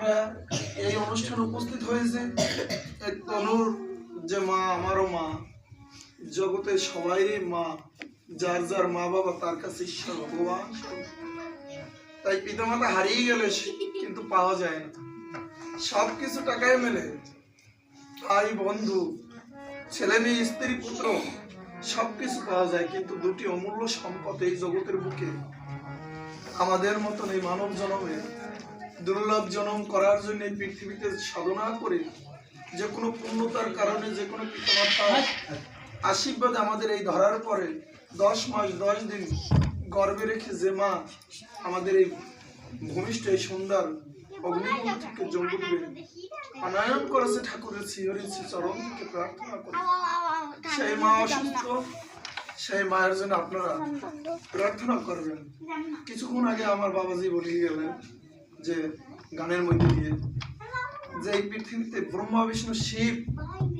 আমরা এই অনুষ্ঠানে উপস্থিত হয়েছে এক তনুর যে মা, আমারও মা, জগতে সবাইরই মা, যার যার মা বাবা তার কাছে ঈশ্বর ভগবান। তাই পিতামাতা হারিয়ে গেলে কিন্তু পাওয়া যায় না, সবকিছু টাকায় মেলে, ভাই বন্ধু, ছেলে মেয়ে, স্ত্রী পুত্র সবকিছু পাওয়া যায়, কিন্তু দুটি অমূল্য সম্পদ এই জগতের বুকে আমাদের মতন এই মানব জন্মে দুর্লভ জন্ম করার জন্য এই পৃথিবীতে সাধনা করে যে কোনো পূর্ণতার কারণে যে কোনো পিতামাতার আশীর্বাদ আমাদের এই ধরার পরে 10 মাস 10 দিন গর্ভে রেখে যে মা আমাদের এই ভূমিষ্ঠ এই সুন্দর অগ্নিকুণ্ড থেকে জম্বুকে আনয়ন করেছে, ঠাকুরের শিহরিছে চরণ থেকে প্রার্থনা করে। সেই মা অসুস্থ, সেই মায়ের জন্য আপনারা প্রার্থনা করবেন। কিছুক্ষণ আগে আমার বাবাজি বলে গেলেন যে গানের মধ্যে দিয়ে যে এই পৃথিবীতে ব্রহ্মা বিষ্ণু শিব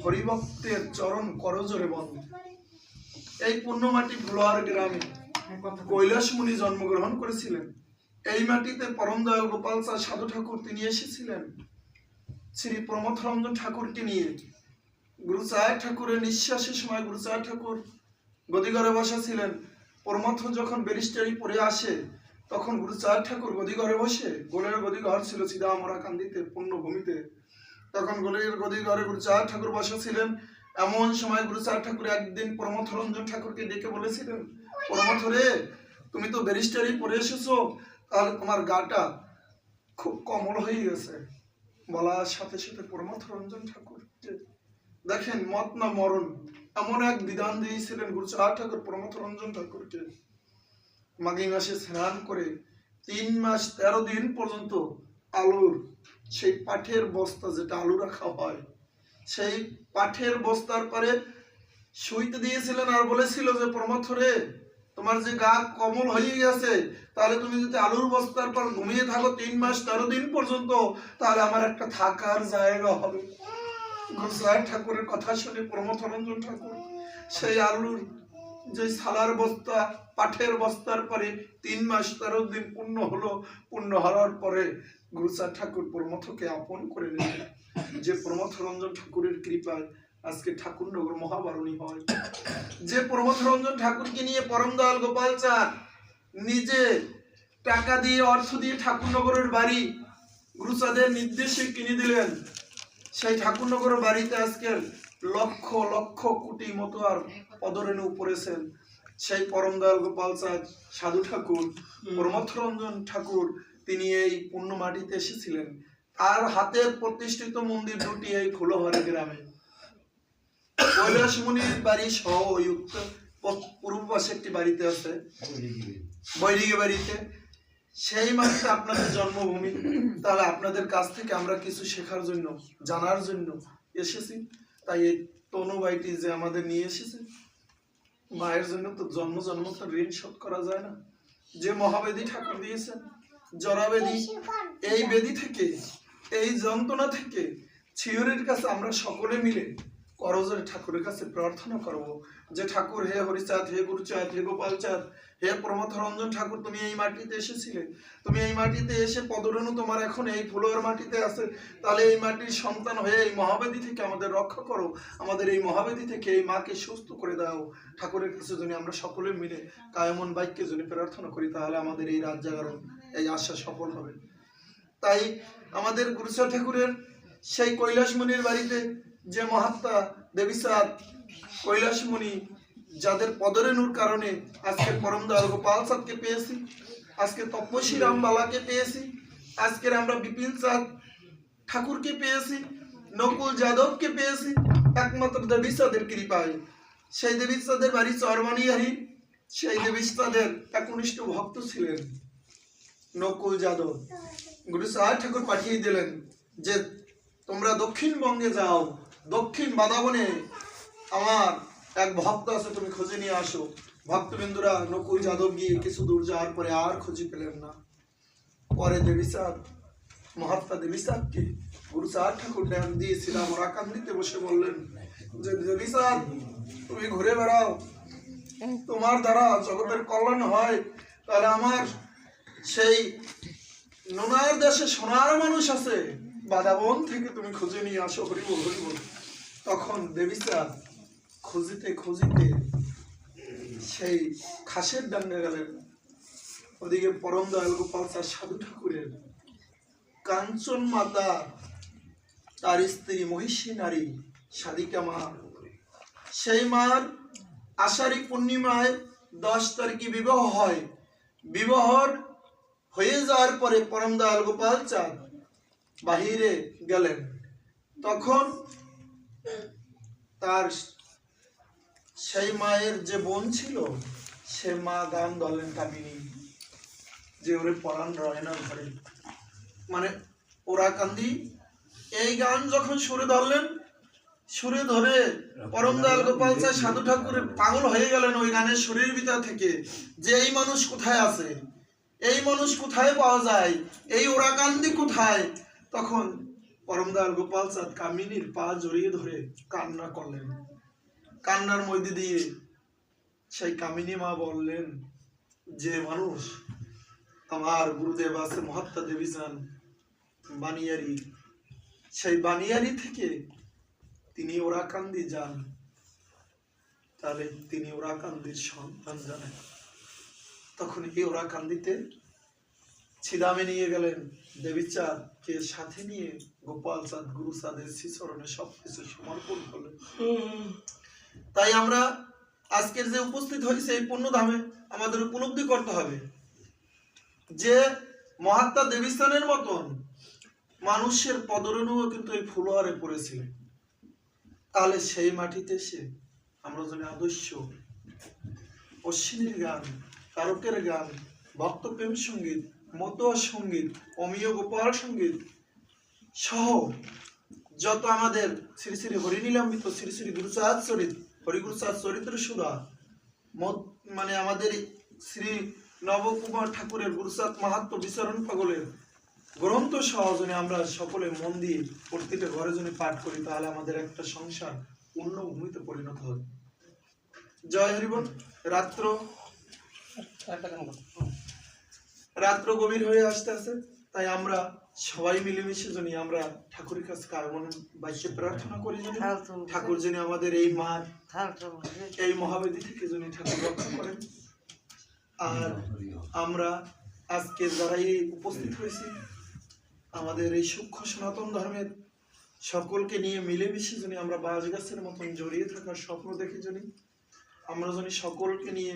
হরিভক্তের চরণ করজোরে বন্ধ। এই পুণ্যমাটি ভোলার গ্রামে কৈলাস মুনি জন্মগ্রহণ করেছিলেন। এই মাটিতে পরম দয়াল গোপাল চাঁদ সাধু ঠাকুর তিনি এসেছিলেন শ্রী প্রমথ রঞ্জন ঠাকুরকে নিয়ে। গুরুচাঁদ ঠাকুরের নিঃশ্বাসের সময় গুরুচাঁদ ঠাকুর গদিঘরে বসা ছিলেন। প্রমথ যখন ব্যারিস্টারি পড়ে আসে তখন গুরুচাঁদ ঠাকুর গদিঘরে বসে, গোলের গদিঘর ছিল সিদামরা কান্দিতে পুণ্যভূমিতে, তখন গোলের গদিঘরে গুরুচাঁদ ঠাকুর বসা ছিলেন। এমন সময় গুরুচাঁদ ঠাকুর একদিন প্রমথ রঞ্জন ঠাকুরকে ডেকে বলেছিলেন, প্রমথ রে, তুমি তো ব্যারিস্টারি পড়ে এসেছো, তাহলে তোমার গাটা খুব কমল হয়ে গেছে। বলার সাথে সাথে প্রমথ রঞ্জন ঠাকুর দেখেন মত না মরণ এমন এক বিধান দিয়েছিলেন গুরুচাঁদ ঠাকুর প্রমথ রঞ্জন ঠাকুরকে। মাঘী মাসে স্নান করে 3 মাস 13 দিন পর্যন্ত আলুর সেই পাঠের বস্তা, যেটা আলু রাখা হয়, সেই পাঠের বস্তার পরে শুইতে দিয়েছিলেন আর বলেছিল যে প্রমথ রে, তোমার যে গা কমল হয়ে গেছে, তাহলে তুমি যদি আলুর বস্তার পর ঘুমিয়ে থাকো 3 মাস 13 দিন পর্যন্ত, তাহলে আমার একটা থাকার জায়গা হবে। গুরুচাঁদ ঠাকুরের কথা শুনে প্রমথ রঞ্জন ঠাকুর সেই আলুর যে সালার বস্তা, পাঠের বস্তার পরে 3 মাস 13 দিন পূর্ণ হলো। পূর্ণ হওয়ার পরে গুরুচাঁদ ঠাকুর প্রমথকে আপন করে নিলেন। যে প্রমথ রঞ্জন ঠাকুরের কৃপায় আজকে ঠাকুরনগর মহাবারণী হয়। যে প্রমথ রঞ্জন ঠাকুরকে নিয়ে পরম দয়াল গোপাল চাঁদ নিজে টাকা দিয়ে, অর্থ দিয়ে ঠাকুরনগরের বাড়ি গুরুচাঁদের নির্দেশে কিনে দিলেন। সেই ঠাকুরনগরের বাড়িতে আজকে লক্ষ লক্ষ কোটি মতো আর পদরেণু পড়েছেন। সেই পরম দয়াল গোপাল চাঁদ সাধু ঠাকুর প্রমথ রঞ্জন ঠাকুর তিনি এই পুণ্য মাটিতে এসেছিলেন। তার হাতের প্রতিষ্ঠিত মন্দির দুটি এই ফুলহরে গ্রামে। কৈলাস মুনির বাড়ি সহ ওই উত্তর পূর্ব পাশে একটি বাড়িতে আছে, বৈদিকে বাড়িতে। সেই মাটিতে আপনাদের জন্মভূমি। তাহলে আপনাদের কাছ থেকে আমরা কিছু শেখার জন্য, জানার জন্য এসেছি। তাই এই তনু ভাইটি যে আমাদের নিয়ে এসেছে, মায়ের জন্য তো জন্ম তো ঋণ শোধ করা যায় না। যে মহাবেদী ঠাকুর দিয়েছেন জরাবেদী, এই বেদী থেকে, এই যন্ত্রণা থেকে ছিয়রের কাছে আমরা সকলে মিলে করজোরে ঠাকুরের কাছে প্রার্থনা করব যে ঠাকুর, হে হরিচাঁদ, হে গুরুচাঁদ, হে গোপাল চাঁদ, হে প্রমথ রঞ্জন ঠাকুর, তুমি এই মাটিতে এসেছিলে, তুমি এই মাটিতে এসে পদরেণু তোমার এখন এই ফুলোর মাটিতে আছে। তাহলে এই মাটির সন্তান হয়ে এই মহাবেদী থেকে আমাদের রক্ষা করো, আমাদের এই মহাবেদী থেকে এই মাকে সুস্থ করে দাও। ঠাকুরের কাছে যদি আমরা সকলে মিলে কায়মন বাক্যে যদি প্রার্থনা করি, তাহলে আমাদের এই রাত জাগরণ, এই আশা সফল হবে। তাই আমাদের গুরুচাঁদ ঠাকুরের সেই কৈলাস মুনির বাড়িতে যে মহাত্মা দেবীচাঁদ কৈলাস মুনি, যাদের পদরেণুর কারণে আজকে পরম দয়াল গোপাল চাঁদকে পেয়েছি, আজকে তপস্বী রামবালাকে পেয়েছি, আজকের আমরা বিপিন চাঁদ ঠাকুরকে পেয়েছি, নকুল যাদবকে পেয়েছি, একমাত্র দেবীচাঁদের কৃপায়। সেই দেবীচাঁদের বাড়ি চরমানিয়ারি। সেই দেবীচাঁদের একনিষ্ঠ ভক্ত ছিলেন নকুল যাদব। গুরুচাঁদ ঠাকুর পাঠিয়ে দিলেন যে তোমরা দক্ষিণবঙ্গে যাও, দক্ষিণ বাদাবনে আমার এক ভক্ত আছে, তুমি খুঁজে নিয়ে আসো। ভক্তবিন্দুরা নকুল যাদব গিয়ে কিছু দূর যাওয়ার পরে আর খুঁজে পেলেন না। পরে দেবীচাঁদ, মহাত্মা দেবীচাঁদকে গুরুচাঁদ ঠাকুর জ্ঞান দিয়েছিলাম। ওরা কান্দিতে বসে বললেন যে দেবীচাঁদ, তুমি ঘুরে বেড়াও, তোমার দ্বারা জগতের কল্যাণ হয়, তাহলে আমার সেই নোনার দেশে সোনার মানুষ আছে, বাদাবন থেকে তুমি খুঁজে নিয়ে আসো, হরি বল হরি বল। তখন দেবীচাঁদ খুঁজিতে খুঁজিতে সেই খাসের ডাঙ্গা গেলেন। ওদিকে পরম দয়াল গোপাল চাঁদ সাধু ঠাকুরের কাঞ্চন মাতা, তার স্ত্রী মহিষী নারী সাধিকা মা, সেই মার আষাঢ়ী পূর্ণিমায় 10 তারিখে বিবাহ হয়। বিবাহর হয়ে যাওয়ার পরে পরম দয়াল গোপাল চাঁদ বাহিরে গেলেন। তখন তার সেই মায়ের যে বোন ছিল, সে মা গান ধরলেন কামিনী, যে ওরে পরাণ রয় না ঘরে, মানে ওরা কান্দি। এই গান যখন সুরে ধরলেন, সুরে ধরে পরম দয়াল গোপাল চাঁদ সাধু ঠাকুরের পাগল হয়ে গেলেন ওই গানের সুরের ভিতর থেকে, যে এই মানুষ কোথায় আছে, এই মানুষ কোথায় পাওয়া যায়, এই ওরা কান্দি কোথায়। তখন পরম দয়াল গোপাল চাঁদ কামিনীর পা জড়িয়ে ধরে কান্না করলেন। কান্নার মধ্যে দিয়ে সেই কামিনী মা বললেন, যে মানুষ আমার গুরুদেব আছে মহাত্মা দেবীচাঁদ বানিয়ারি, সেই বানিয়ারি থেকে তিনি ওরাকান্দি যান, তাহলে তিনি ওরাকান্দির সন্তান জানেন। তখন এই ওরাকান্দিতে ছিদামে নিয়ে গেলেন দেবীচাঁদ কে সাথে নিয়ে গোপাল চাঁদ গুরু চাঁদের শ্রীচরণে সবকিছু সমর্পণ করলেন। তাই আমরা আজকের যে উপস্থিত হয়েছে এই পুণ্যধামে আমাদের উপলব্ধি করতে হবে যে মহাত্মা দেবীস্থানের মতন মানুষের পদরেণুও কিন্তু এই ফুলোয়ারে পড়েছিলেন। তাহলে সেই মাটিতে এসে আমরা যদি আদর্শ অশ্বিনীর গান, তারকের গান, ভক্ত প্রেম সঙ্গীত, মতুয়া সঙ্গীত, অমীয় গোপাল সঙ্গীত সহ যত আমাদের শ্রী শ্রী হরিনীলাম্বিত শ্রী শ্রী গুরুচাঁদ চরিত, হরিগুরুচাঁদ চরিত্র সুধা, মানে আমাদের শ্রী নবকুমার ঠাকুরের গুরুচাঁদ মাহাত্ম্য বিচরণ পাগলের গ্রন্থ সহজনে আমরা সকলে মন দিয়ে প্রতিটা ঘরে যদি পাঠ করি, তাহলে আমাদের একটা সংসার পূর্ণ ভূমিতে পরিণত হবে। জয় হরিবল। রাত্র গভীর হয়ে আসতে আছে, তাই আমরা সবাই মিলেমিশে যদি আমরা ঠাকুরের কাছে কারণ বাক্যে প্রার্থনা করি, যদি ঠাকুর যেন আমাদের এই মার এই মহাবেদী থেকে যদি ঠাকুর রক্ষা করেন। আর আমরা আজকে যারা এই উপস্থিত হয়েছি, আমাদের এই সূক্ষ্ম সনাতন ধর্মের সকলকে নিয়ে মিলেমিশে যদি আমরা বাঁশ গাছের মতন জড়িয়ে থাকার স্বপ্ন দেখি, যদি আমরা যদি সকলকে নিয়ে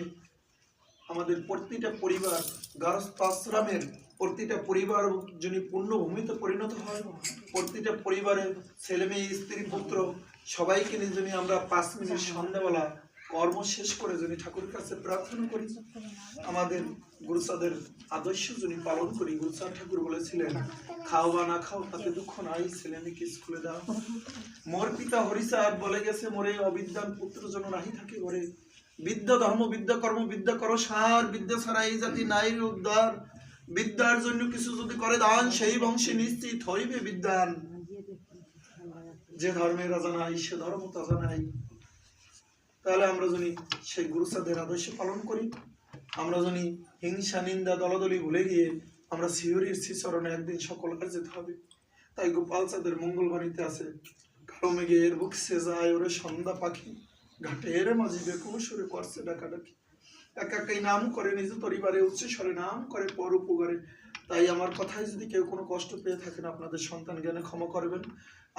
আমাদের প্রতিটা পরিবার, গারস্থ আশ্রমের প্রতিটা পরিবার যদি পূর্ণভূমিতে পরিণত হয়, প্রতিটা পরিবারের ছেলে মেয়ে স্ত্রী পুত্র সবাইকে নিয়ে যদি আমরা 5 মিনিট সন্ধ্যাবেলা কর্ম শেষ করে যদি ঠাকুরের কাছে প্রার্থনা করি, আমাদের গুরুচাঁদের আদর্শ যদি পালন করি। গুরুচাঁদ ঠাকুর বলেছিলেন, খাও বা না খাও তাতে দুঃখ নাই, ছেলে মেয়েকে স্কুলে দাও। মোর পিতা হরিচাঁদ বলে গেছে, মোরে অবিদ্যান পুত্র যেন নাহি থাকে ঘরে। বিদ্যা ধর্ম বিদ্যা কর্ম বিদ্যা করো সার, বিদ্যা ছাড়া এই জাতি নাই উদ্ধার। বিদ্যার জন্য কিছু যদি করে দান, সেই বংশে নিশ্চিত হইবে বিদ্যান। যে ধর্মের রাজা নাই সে ধর্ম তাজা নাই। তাহলে আমরা যদি সেই গুরুচাঁদের আদর্শ পালন করি, আমরা যদি হিংসা নিন্দা দলাদলি ভুলে গিয়ে আমরা শিহরির শ্রীচরণে একদিন সকলকে যেতে হবে। তাই গোপাল চাঁদের মঙ্গলবাণীতে আছে, কালো মেঘে এর বুকসে যায় ওরে সন্ধ্যা পাখি, ঘাটের মাঝি বেকুব সুরে করছে ডাকাডাকি। একাই নাম করে নিজ পরিবারে উচ্চ স্বরে নাম করে পর উপকারে। তাই আমার কথায় যদি কেউ কোনো কষ্ট পেয়ে থাকেন, আপনাদের সন্তান জ্ঞানে ক্ষমা করবেন।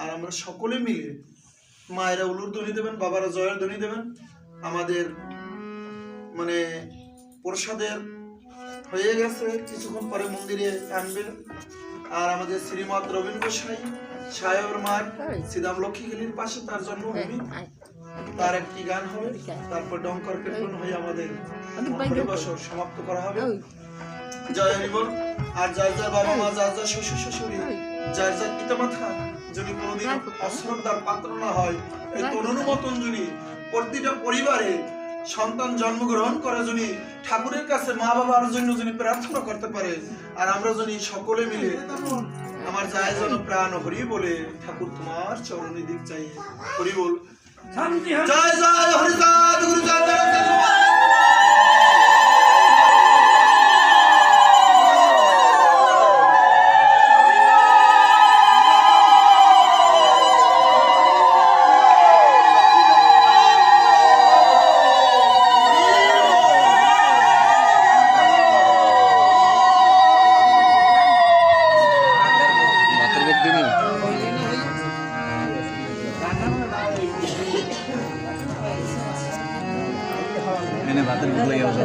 আর আমরা সকলে মিলে মায়েরা উলুর ধ্বনি দেবেন, বাবারা জয়ের ধ্বনি দেবেন। আমাদের মানে প্রসাদের হয়ে গেছে, কিছুক্ষণ পরে মন্দিরে আনবেন। আর আমাদের শ্রীমৎ রবীন্দ্র সাহেবের মার শ্রীদাম লক্ষ্মীগিলির পাশে তার জন্মভূমি, তার একটি গান হবে, তারপর ডঙ্কর কীর্তন হয়ে আমাদের বছর সমাপ্ত করা হবে। জয় হরিবল। আর যার যার বাবা মা, যার যার শ্বশুর শাশুড়ি, যার যার পিতামাতা যদি কোনোদিন অশ্রদ্ধার পাত্র না হয়, এই তরুণ মতন যদি প্রতিটা পরিবারে সন্তান জন্মগ্রহণ করে, যদি ঠাকুরের কাছে মা বাবার জন্য যদি প্রার্থনা করতে পারে, আর আমরা যদি সকলে মিলে আমার যায় যেন প্রাণ হরি বলে ঠাকুর তোমার চরণে দিক চাই হরি বল। জয় জয় হরিচাঁদ গুরুচাঁদ। এনে ভাতের ভুলে গেছে।